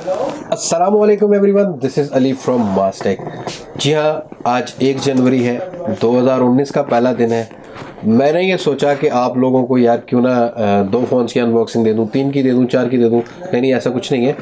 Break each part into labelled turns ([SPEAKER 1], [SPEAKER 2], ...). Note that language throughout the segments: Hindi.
[SPEAKER 1] अस्सलाम वालेकुम everyone, this is Ali from Mastek. जी हाँ, आज 1 जनवरी है, 2019 का पहला दिन है। मैंने ये सोचा कि आप लोगों को यार क्यों ना 2 फ़ोन्स की अनबॉक्सिंग दे दूँ, 3 की दे दूँ, 4 की दे दूँ। नहीं, ऐसा कुछ नहीं है।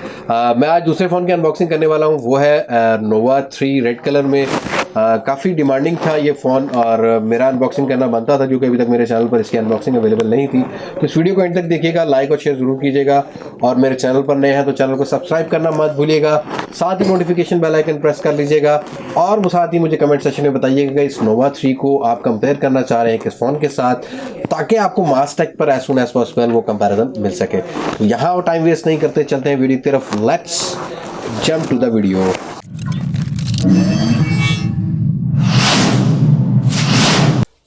[SPEAKER 1] मैं आज दूसरे फ़ोन की अनबॉक्सिंग करने वाला हूँ, वो है नोवा 3 रेड कलर में। काफ़ी डिमांडिंग था ये फ़ोन और मेरा अनबॉक्सिंग करना बनता था क्योंकि अभी तक मेरे चैनल पर इसकी अनबॉक्सिंग अवेलेबल नहीं थी। तो इस वीडियो को एंड तक देखिएगा, लाइक और शेयर ज़रूर कीजिएगा और मेरे चैनल पर नए हैं तो चैनल को सब्सक्राइब करना मत भूलिएगा। साथ ही नोटिफिकेशन बेल आइकन प्रेस कर लीजिएगा और साथ ही मुझे कमेंट सेक्शन में बताइएगा इस नोवा 3 को आप कंपेयर करना चाह रहे हैं किस फ़ोन के साथ, ताकि आपको मास्टेक पर एज सुन एज पॉसिबल वो कंपैरिजन मिल सके। तो यहाँ वो टाइम वेस्ट नहीं करते, चलते हैं वीडियो की तरफ। Let's jump to the video.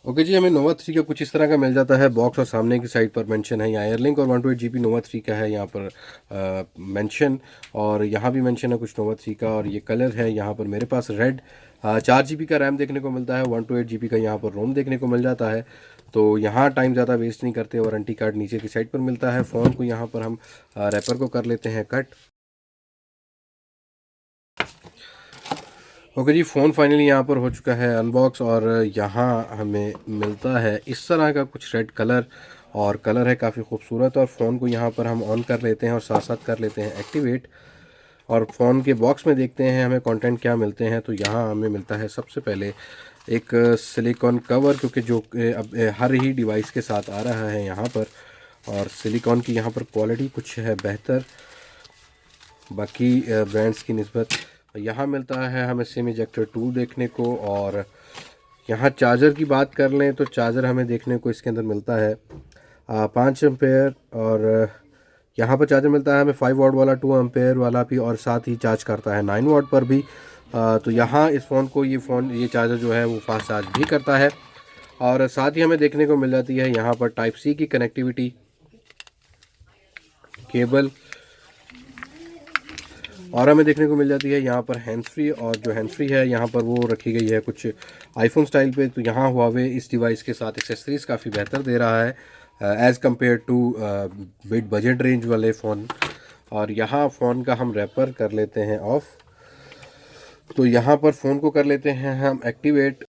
[SPEAKER 1] Okay जी, हमें नोवा 3 का कुछ इस तरह का मिल जाता है बॉक्स और सामने की साइड पर मेंशन है यहाँ एयरलिंक और 128 GB नोवा 3 का है यहाँ पर मेंशन। और यहाँ भी मेंशन है कुछ नोवा 3 का और ये कलर है यहाँ पर मेरे पास रेड। 4 GB का रैम देखने को मिलता है, 128 GB का यहाँ पर रोम देखने को मिल जाता है। तो यहाँ टाइम ज़्यादा वेस्ट नहीं करते, वारंटी कार्ड नीचे की साइड पर मिलता है। फ़ोन को यहाँ पर हम रैपर को कर लेते हैं कट। ओके जी, फ़ोन फाइनली यहाँ पर हो चुका है अनबॉक्स और यहाँ हमें मिलता है इस तरह का कुछ रेड कलर और कलर है काफ़ी खूबसूरत। और फ़ोन को यहाँ पर हम ऑन कर लेते हैं और साथ साथ कर लेते हैं एक्टिवेट। और फ़ोन के बॉक्स में देखते हैं हमें कंटेंट क्या मिलते हैं। तो यहाँ हमें मिलता है सबसे पहले एक सिलिकॉन कवर, क्योंकि जो अब हर ही डिवाइस के साथ आ रहा है यहाँ पर। और सिलिकॉन की यहाँ पर क्वालिटी कुछ है बेहतर बाकी ब्रांड्स की निस्बत। यहाँ मिलता है हमें सिम इजेक्टर टूल देखने को। और यहाँ चार्जर की बात कर लें तो चार्जर हमें देखने को इसके अंदर मिलता है 5 एम्पेयर। और यहाँ पर चार्जर मिलता है हमें 5 वाट वाला, 2 एम्पेयर वाला भी, और साथ ही चार्ज करता है 9 वाट पर भी। तो यहाँ इस फ़ोन को ये चार्जर जो है वो फास्ट चार्ज भी करता है। और साथ ही हमें देखने को मिल जाती है यहाँ पर टाइप सी की कनेक्टिविटी केबल। और हमें देखने को मिल जाती है यहाँ पर हैंड्स फ्री। और जो हैंड्स फ्री है यहाँ पर वो रखी गई है कुछ आईफोन स्टाइल पे। तो यहाँ हुआवे इस डिवाइस के साथ एक्सेसरीज़ काफ़ी बेहतर दे रहा है as compare to mid budget range वाले फ़ोन। और यहाँ फ़ोन का हम रैपर कर लेते हैं ऑफ़। तो यहाँ पर फ़ोन को कर लेते हैं हम एक्टिवेट।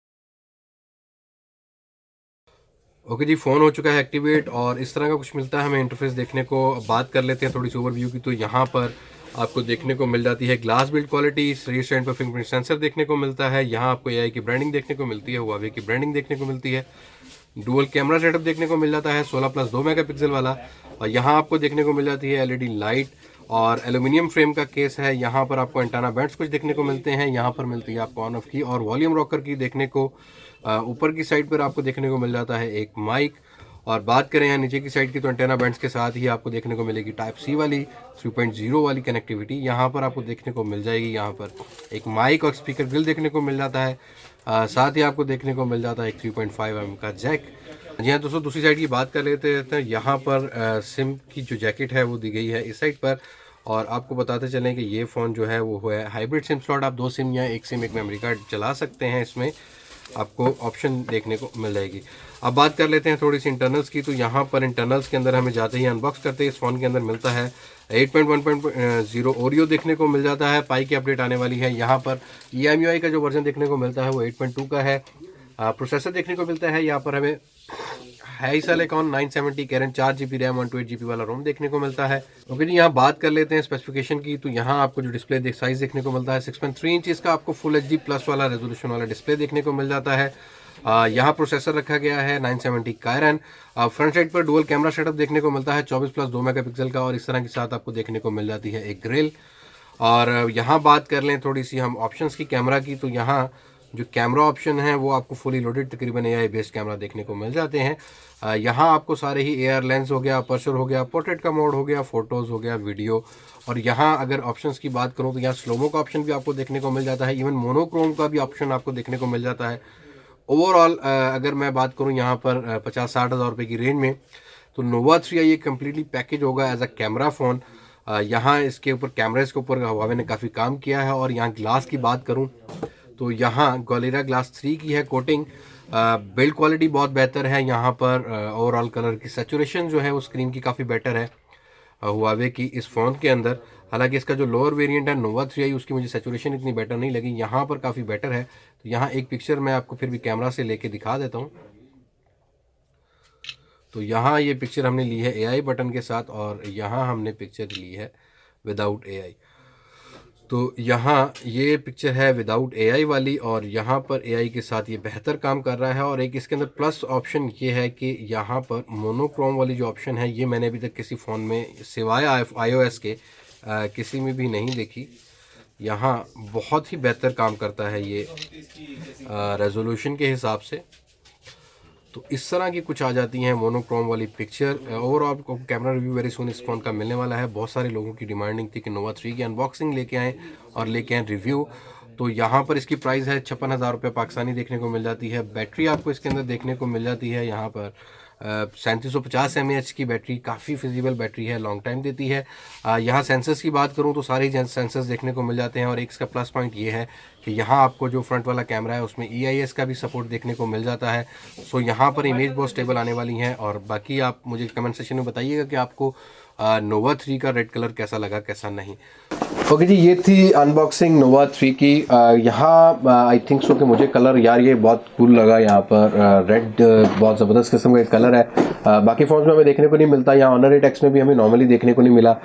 [SPEAKER 1] ओके जी, फ़ोन हो चुका है एक्टिवेट और इस तरह का कुछ मिलता है हमें इंटरफेस देखने को। बात कर लेते हैं थोड़ी सी ओवरव्यू की। तो यहाँ पर आपको देखने को मिल जाती है glass build quality, rear stand पर फिंगरप्रिंट सेंसर देखने को मिलता है। यहाँ आपको एआई की ब्रांडिंग देखने को मिलती है, हुआवे की ब्रांडिंग देखने को मिलती है। डुअल कैमरा सेटअप देखने को मिल जाता है 16+2 मेगापिक्सल वाला। और यहाँ आपको देखने को मिल जाती है एलईडी लाइट और एल्यूमिनियम फ्रेम का केस है। यहाँ पर आपको एंटाना बैंड्स कुछ देखने को मिलते हैं। यहाँ पर मिलती है आपको ऑन ऑफ की और वॉल्यूम रॉकर की देखने को। ऊपर की साइड पर आपको देखने को मिल जाता है एक माइक। और बात करें यहाँ नीचे की साइड की तो एंटेना बैंड्स के साथ ही आपको देखने को मिलेगी टाइप सी वाली 3.0 वाली कनेक्टिविटी यहाँ पर आपको देखने को मिल जाएगी। यहाँ पर एक माइक और स्पीकर ग्रिल देखने को मिल जाता है। साथ ही आपको देखने को मिल जाता है एक 3.5 mm का जैक। जी हाँ दोस्तों, दूसरी साइड की बात कर लेते हैं। यहाँ पर सिम की जो जैकेट है वो दी गई है इस साइड पर। और आपको बताते चलें कि ये फ़ोन जो है वो है हाइब्रिड सिम स्लॉट। आप 2 सिम या एक सिम एक मेमोरी कार्ड चला सकते हैं, इसमें आपको ऑप्शन देखने को मिल जाएगी। अब बात कर लेते हैं थोड़ी सी इंटरनल्स की। तो यहाँ पर इंटरनल्स के अंदर हमें जाते ही अनबॉक्स करते हैं इस फ़ोन के अंदर मिलता है 8.1.0 ओरियो देखने को मिल जाता है। पाई की अपडेट आने वाली है। यहाँ पर EMUI का जो वर्जन देखने को मिलता है वो 8.2 का है। प्रोसेसर देखने को मिलता है यहाँ पर हमें Hyperonic 970 कैरन 4 GB रैम 128 GB वाला रोम देखने को मिलता है। ओके जी, यहाँ बात कर लेते हैं स्पेसिफिकेशन की। तो यहाँ आपको जो डिस्प्ले साइज देखने को मिलता है 6.3 इंचज़ का आपको फुल HD प्लस वाला रेजोल्यूशन वाला डिस्प्ले देखने को मिल जाता है। यहाँ प्रोसेसर रखा गया है 970 कायरन। फ्रंट साइड पर डुअल कैमरा सेटअप देखने को मिलता है 24+2 मेगापिक्सल का और इस तरह के साथ आपको देखने को मिल जाती है एक ग्रिल। और यहाँ बात कर लें थोड़ी सी हम ऑप्शंस की कैमरा की। तो यहाँ जो कैमरा ऑप्शन है वो आपको फुली लोडेड तकरीबन एआई बेस्ड कैमरा देखने को मिल जाते हैं। यहाँ आपको सारे ही एआर लेंस हो गया, अपर्चर हो गया, पोर्ट्रेट का मोड हो गया, फोटोज़ हो गया, वीडियो। और यहाँ अगर ऑप्शंस की बात करूँ तो यहाँ स्लोमो का ऑप्शन भी आपको देखने को मिल जाता है। इवन मोनोक्रोम का भी ऑप्शन आपको देखने को मिल जाता है। ओवरऑल अगर मैं बात करूँ यहाँ पर 50-60 हज़ार रुपये की रेंज में तो नोवा 3 ये कम्प्लीटली पैकेज होगा एज अ कैमरा फ़ोन। यहाँ इसके ऊपर कैमरेज के ऊपर हुआवे ने काफ़ी काम किया है। और यहाँ ग्लास की बात करूँ तो यहाँ गोरिल्ला ग्लास 3 की है कोटिंग। बिल्ड क्वालिटी बहुत बेहतर है। यहाँ पर ओवरऑल कलर की सैचुरेशन जो है वो स्क्रीन की काफ़ी बेटर है हुआवे की इस फ़ोन के अंदर। हालांकि इसका जो लोअर वेरिएंट है नोवा 3i उसकी मुझे सैचुरेशन इतनी बेटर नहीं लगी, यहाँ पर काफ़ी बेटर है। तो यहाँ एक पिक्चर मैं आपको फिर भी कैमरा से लेके दिखा देता हूँ। तो यहाँ ये पिक्चर हमने ली है AI बटन के साथ और यहाँ हमने पिक्चर ली है विदाउट AI। तो यहाँ ये पिक्चर है विदाउट AI वाली और यहाँ पर AI के साथ ये बेहतर काम कर रहा है। और एक इसके अंदर प्लस ऑप्शन ये है कि यहाँ पर मोनोक्रोम वाली जो ऑप्शन है ये मैंने अभी तक किसी फ़ोन में सिवाय iOS के किसी में भी नहीं देखी। यहाँ बहुत ही बेहतर काम करता है ये रेजोल्यूशन के हिसाब से। तो इस तरह की कुछ आ जाती हैं मोनोक्रोम वाली पिक्चर। ओवरऑल आपको कैमरा रिव्यू वेरी सून इस फ़ोन का मिलने वाला है। बहुत सारे लोगों की डिमांडिंग थी कि नोवा 3 की अनबॉक्सिंग लेके आएँ और लेके आएँ रिव्यू। तो यहाँ पर इसकी प्राइस है 56,000 रुपये पाकिस्तानी देखने को मिल जाती है। बैटरी आपको इसके अंदर देखने को मिल जाती है यहाँ पर 3750 mAh की बैटरी, काफ़ी फिजिबल बैटरी है, लॉन्ग टाइम देती है। यहाँ सेंसर्स की बात करूँ तो सारे ही सेंसर्स देखने को मिल जाते हैं। और एक इसका प्लस पॉइंट ये है कि यहाँ आपको जो फ्रंट वाला कैमरा है उसमें EIS का भी सपोर्ट देखने को मिल जाता है। सो यहाँ पर इमेज बहुत स्टेबल आने वाली हैं। और बाकी आप मुझे कमेंट सेक्शन में बताइएगा कि आपको नोवा 3 का रेड कलर कैसा लगा, कैसा नहीं। ओके जी, ये थी अनबॉक्सिंग नोवा 3 की। यहाँ आई थिंक सो कि मुझे कलर यार ये बहुत कूल लगा। यहाँ पर रेड बहुत ज़बरदस्त किस्म का कलर है। बाकी फ़ोन्स में हमें देखने को नहीं मिलता, यहाँ ऑनर 8X में भी हमें नॉर्मली देखने को नहीं मिला।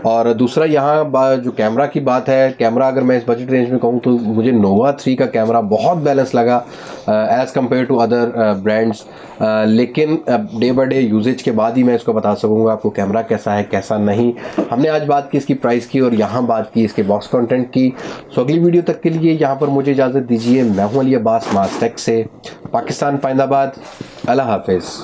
[SPEAKER 1] और दूसरा यहाँ जो कैमरा की बात है, कैमरा अगर मैं इस बजट रेंज में कहूँ तो मुझे नोवा 3 का कैमरा बहुत बैलेंस लगा as compare to other brands. लेकिन डे बाई डे यूजेज के बाद ही मैं इसको बता सकूँगा आपको कैमरा कैसा है कैसा नहीं। हमने आज बात की इसकी प्राइस की और यहाँ बात की इसके बॉक्स कंटेंट की। सो अगली वीडियो तक के लिए यहाँ पर मुझे इजाज़त दीजिए। मैं हूँ अली अब्बास मास्टेक से, पाकिस्तान, फैज़ाबाद। अल्लाह हाफिज़।